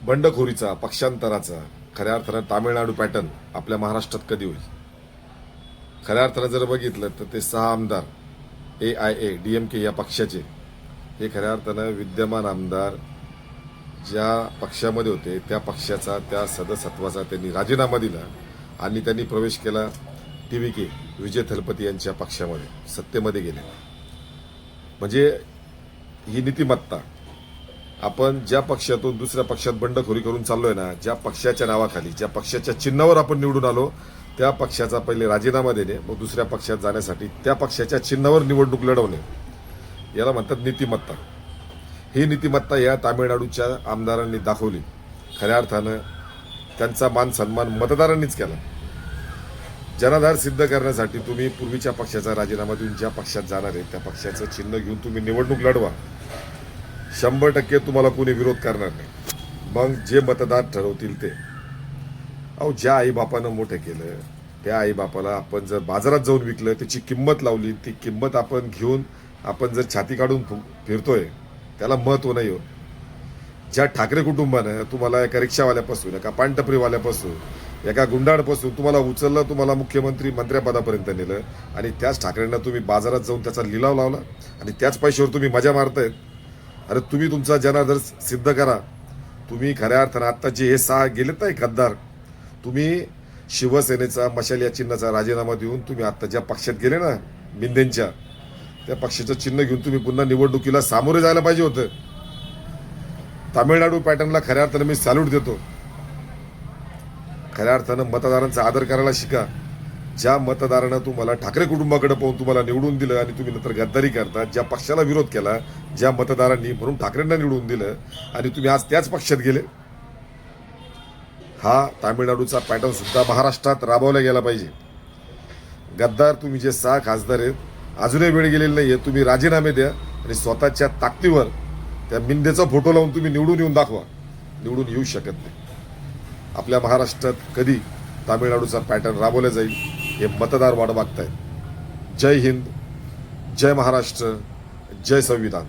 बंडखोरीचा, पक्षांतराचा खऱ्या अर्थानं तामिळनाडू पॅटर्न आपल्या महाराष्ट्रात कधी होईल? खऱ्या अर्थानं जर बघितलं तर ते 6 आमदार AIA DMK या पक्षाचे हे खऱ्या अर्थानं विद्यमान आमदार ज्या पक्षामध्ये होते त्या पक्षाचा त्या सदस्यत्वाचा त्यांनी राजीनामा दिला आणि त्यांनी प्रवेश केला TVK विजय थलपती यांच्या पक्षामध्ये, सत्तेमध्ये गेले. म्हणजे ही नीतिमत्ता. आपण ज्या पक्षातून दुसऱ्या पक्षात बंडखोरी करून चाललोय ना, ज्या पक्षाच्या नावाखाली, ज्या पक्षाच्या चिन्हावर आपण निवडून आलो त्या पक्षाचा पहिले राजीनामा देणे, मग दुसऱ्या पक्षात जाण्यासाठी त्या पक्षाच्या चिन्हावर निवडणूक लढवणे, याला म्हणतात नीतिमत्ता. ही नीतिमत्ता या तामिळनाडूच्या आमदारांनी दाखवली. खऱ्या अर्थानं त्यांचा मान सन्मान मतदारांनीच केला. जनाधार सिद्ध करण्यासाठी तुम्ही पूर्वीच्या पक्षाचा राजीनामा देऊन ज्या पक्षात जाणार आहे त्या पक्षाचं चिन्ह घेऊन तुम्ही निवडणूक लढवा. 100% तुम्हाला कोणी विरोध करणार नाही. मग जे मतदार ठरवतील ते. अहो, ज्या आईबापानं मोठं केलं त्या आईबापाला आपण जर बाजारात जाऊन विकलं, त्याची किंमत लावली, ती किंमत आपण घेऊन आपण जर छाती काढून फिरतोय त्याला महत्व नाही हो. ज्या ठाकरे कुटुंबानं तुम्हाला एका रिक्षावाल्यापासून, एका पानटपरीवाल्यापासून, एका गुंडाळपासून तुम्हाला उचललं, तुम्हाला मुख्यमंत्री मंत्र्यापदापर्यंत नेलं आणि त्याच ठाकरेंना तुम्ही बाजारात जाऊन त्याचा लिलाव लावला आणि त्याच पैशावर तुम्ही मजा मारतायत. अरे तुम्ही तुमचा जनाधार सिद्ध करा. तुम्ही खऱ्या अर्थानं आत्ता जे हे 6 गेलेत नाही गद्दार, तुम्ही शिवसेनेचा मशाल या चिन्हाचा राजीनामा देऊन तुम्ही आत्ता ज्या पक्षात गेले ना मिंदेंच्या, त्या पक्षाचं चिन्ह घेऊन तुम्ही पुन्हा निवडणुकीला सामोरे जायला पाहिजे होतं. तामिळनाडू पॅटर्नला खऱ्या अर्थानं मी सॅल्यूट देतो. खऱ्या अर्थानं मतदारांचा आदर करायला शिका. ज्या मतदारानं तुम्हाला ठाकरे कुटुंबाकडे पाहून तुम्हाला निवडून दिलं आणि तुम्ही नंतर गद्दारी करता, ज्या पक्षाला विरोध केला, ज्या मतदारांनी म्हणून ठाकरेंना निवडून दिलं आणि तुम्ही आज त्याच पक्षात गेले, हा तामिळनाडूचा पॅटर्न सुद्धा महाराष्ट्रात राबवला गेला पाहिजे. गद्दार तुम्ही जे 6 खासदार आहेत, अजूनही वेळ गेलेली नाहीये. तुम्ही राजीनामे द्या आणि स्वतःच्या ताकदीवर त्या मिंदेचा फोटो लावून तुम्ही निवडून येऊन दाखवा. निवडून येऊ शकत नाही. आपल्या महाराष्ट्रात कधी तामिळनाडूचा पॅटर्न राबवला जाईल हे मतदार वाट बघतायत. जय हिंद, जय महाराष्ट्र, जय संविधान.